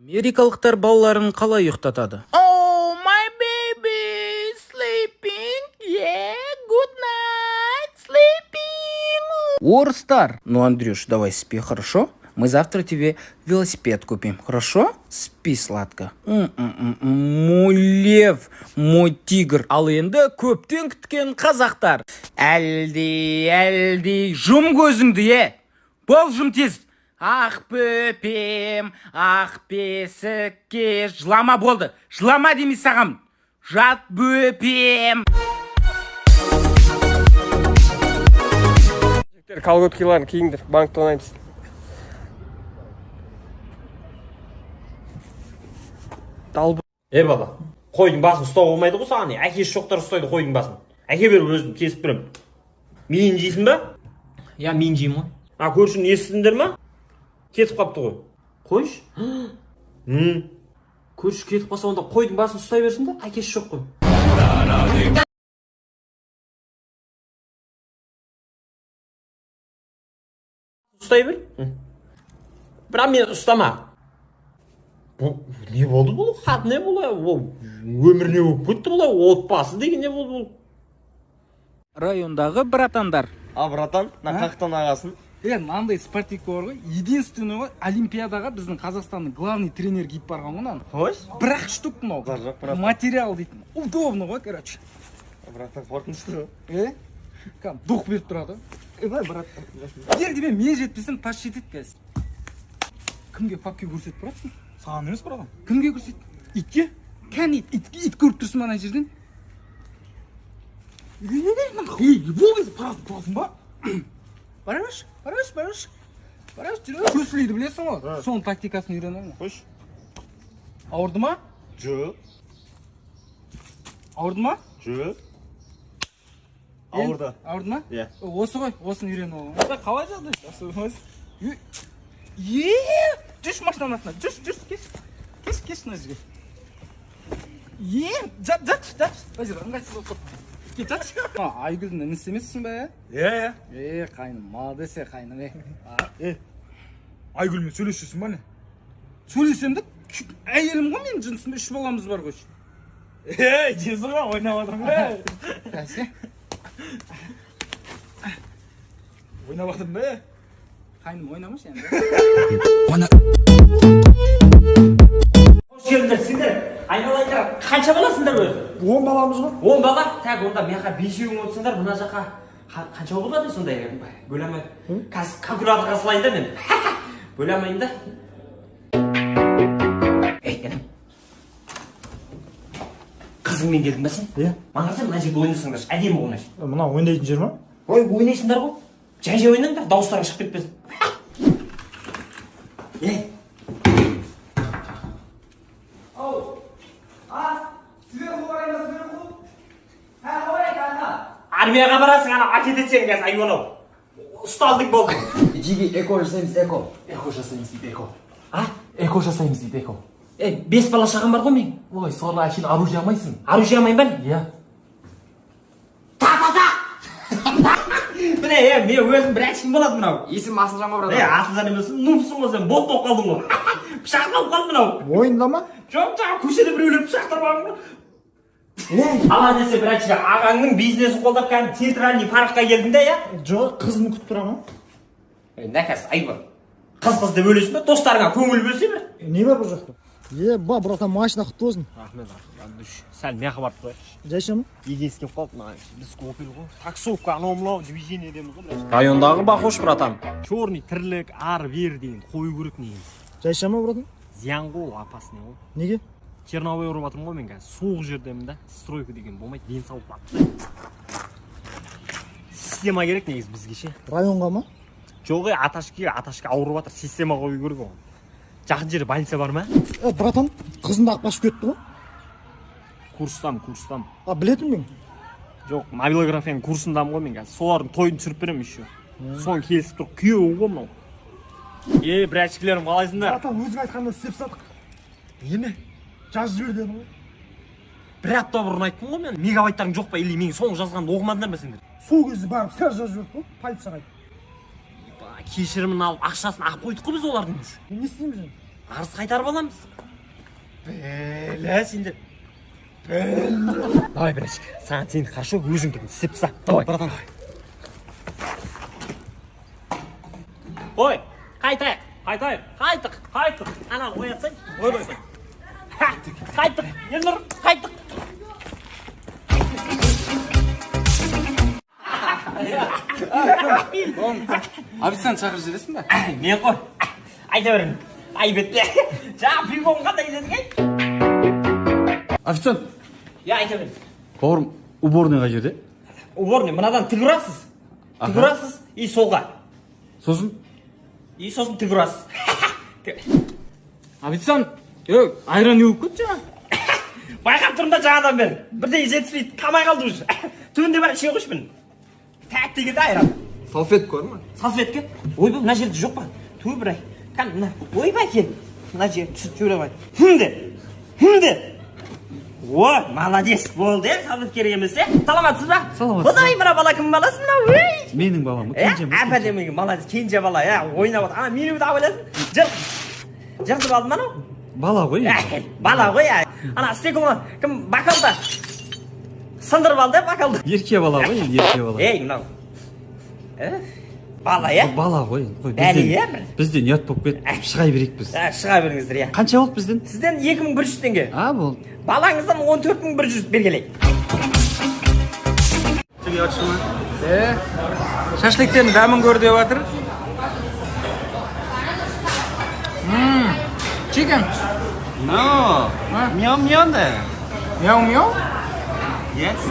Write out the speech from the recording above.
Америкалықтар балаларын қалай ұйықтатады? Oh, my baby, sleeping? Yeah, good night, sleeping. Орыстар. Ну, Андрюш, давай спи, хорошо? Мы завтра тебе велосипед купим, хорошо? Спи сладко. Мой лев, мой тигр. Ал енді көптен күткен қазақтар. Әлди, жұм көзіңді, бол жұм тез. Ақ бөпем, ақ бесікке. Жылама болды. Жылама демей саған. Жат бөпем. Колготкиларын киіңдер, банкта ойнаймыз. Бала, қойдың басын ұстау болмайды ғой саған. Әкесі жоқтар ұстайды қойдың басын. Әке беріп өзін кесіп берем. Миын жейсің ба? Я мен жеймін ғой. Көршін естідіңдер ма? Кетіп қапты ғой. Қойш? Көрші кетіп қалса онда қойдың басын ұстай берсін де, әкесі жоқ қой. Ұстай бер. Бірақ мен ұстама. Не болды бұл? Хат не болды? Өмір не болып кетті бұл? Отбасы деген не болды бұл? Райондағы братандар. Братан, қақтан ағасын. Мынандай спортивка бар ғой, единственный ғой, Олимпиадаға біздің Қазақстанның главный тренер киіп барған ғой мынаны. Хош? Бірақ штук мынау. Материал дейтін. Удобно ғой, короче. Братан, қорқынышты ғой. Дух беріп тұрады. Братан. Егер мен жетпесем, тас жетеді қазір. Кімге папке көрсетіп барасың? Саған емес братан. Кімге көрсет? Итке? Кәне ит көріп тұрсың ана жерден. Болсын ба? Бараш, көсілейді білесің ғой? Соның тактикасын үйренемін. Хош? Ауырды ма? Жоқ. Ауырды ма? Жоқ. Ауырды. Ауырды ма? Иә. Осы ғой, осыны үйреніп алған. Қалай жағдай? Жүш машинаның астына, жүш, кеш мына жерге. Жатшы, бәжір, ыңғайсыз болып тұр. Жатшы. Айгүлдің інісі емессің бе? Иә. Қайным, молодец қайным. Айгүлмен сөйлесесің ба не? Сөйлесем де, әйелім ғой мен жынысында 3 баламыз бар ғой. Жезі ғой, ойнап отырмын. Кәсе? Ойнап отырмын бе? Қайным, ойнамаш енді. Қош келдіңдер, сендер айналайындар қанша баласыңдар өзі? 10 баламыз ғой. 10 бала? Так, онда мен жаққа 5-еуің отырсыңдар, мына жаққа қанша болады сондай? Бөлемай. Калькуляторға салайын да мен. Бөлемайын да. Інім. Қызыңмен келдің ба сен? Иә. Маған сен мына жерде ойнасыңдар, әдемі ойнайсың. Мына ойнайтын жер ма? Ойнайсыңдар ғой. Жай ойнаңдар, дауыстарың шығып кетпесін. Армияға барасың, ана акететсең қазір айуанау. Ұсталдың болды. Жиги, эко жасаймыз, эко. Эко жасаймыз дейді, эко. Эко жасаймыз дейді, эко. 5 бала шағым бар ғой мен. Ой, сорлы әшін оружие алмайсың. Оружие алмайын ба? Иә. Міне, мен өзім бір әшкім болады мынау. Есім Асылжан ба, брат? Асылжан емессің, нұмсың ғой сен, бот болып қалдың ғой. Пышақ алып қалды мынау. Ойында ма? Жоқ, көшеде біреулер пышақтар бар ма? Ала десе бір әшкім, ағаңның бизнесін қолдап кәдімгі театральный паркқа келдің да, я? Жоқ, қызын күтіп тұра ма? Нәкәс, айбар. Қыз деп өлесің бе? Достарыңа көңіл бөлсе бір. Не бар бұл жақта? Братан, машина құтты болсын. Рахмет, сәл мияқы барып қояйықшы. Жайша ма? Егескен қалды маған. Біз копил ғой. Таксовка, анау мынау движение деміз ғой. Райондағы бақош, братан. Черный тірлік, ар бер деген қою көрік негіз. Жайша ма, братан? Зиян ғой, опасный ғой. Неге? Черновой ұрып жатырмын ғой мен қазір. Суық жердемін да. Стройка деген болмайды, денсаулық бақсы. Система керек негіз бізге ше. Районға ма? Жоқ, аташке ауырып жатыр. Система қою керек ғой. Жақын жерде больница бар ма? Братан, қызынды ақ басып кетті ғой. Курстам. Білетін мен? Жоқ, мобилографияның курсындамын ғой мен қазір. Солардың тойын түсіріп беремін еще. Соны келісіп тұр, күйеуі ғой мынау. Братчиклерім, қалайсыңдар? Братан, өзің айтқанда істеп садық. Неме? Жазып жібер дедім ғой. Бір апта бұрын айттым ғой мен. Мегабайттарың жоқ па, или менің соңғы жазғанды оқымадыңдар ма сендер? Сол кезде барып сразу жазып жіберді ғой, полицияға айттым. Кешірімін алып, ақшасын ақ қойдық қой біз олардың. Не істейміз енді? арыз қайтарып аламыз. Бля, сендер. Давай, братчик, саған сен хорошо өзіңдігін істеп тастап. Давай, братан. Ой, қайтық. Ана қоятсың, қойсың. Қайттық, елдер, қайттық. Официант шақырып жібересің ба? Мен қой, айта берін. Ай бетте, жаңа пивон қандай еледің ай? Официант, Айта берін. бауырым, уборный қай жерде? Уборный, мынадан тік ұрасыз, и солға. Сосын? И сосын тік ұрасыз. Официант, айран еуіп көт жаңа. Байқап тұрмда жаңадан бері. Бірдей жетіспейді, қамай қалды уже. Түбінде бар іше қойшпын. Тәк дегенде айран. Салфетка бар ма? Салфетка? Ойбай, мына жерде жоқ па? Түбі бір ай. Кән, мына, ойбай кен. Мына жер түсіп жүре бай. Хүмде. Ой, молодец, болды, салфет керек емес, саламатсыз ба? Саламатсыз. Бұдай, мына бала кім баласы мына, өй? Менің балам, кенже ма? Әп-әдемі, молодец, кенже бала, ойнап отыр. Ана, мені бұда ойласын. Жыртып алдым анау? Бала ғой. Бала ғой, ана, стекума, кім бакалда? Сындырып алды, бакалды. Ерке бала ғой, ерке бала. Мынау. Бала, Бала ғой. Бәлі, Бізден ұят болып кетіп, шығай берейік біз. Шыға беріңіздер, Қанша болды бізден? Сізден 2100 теңге. Болды. Балаңыздан 14100 бергелей. Шашлықтен дәмін көр деп жатыр. Chicken. No. Мяу-мяу да. Мяу-мяу? Yes.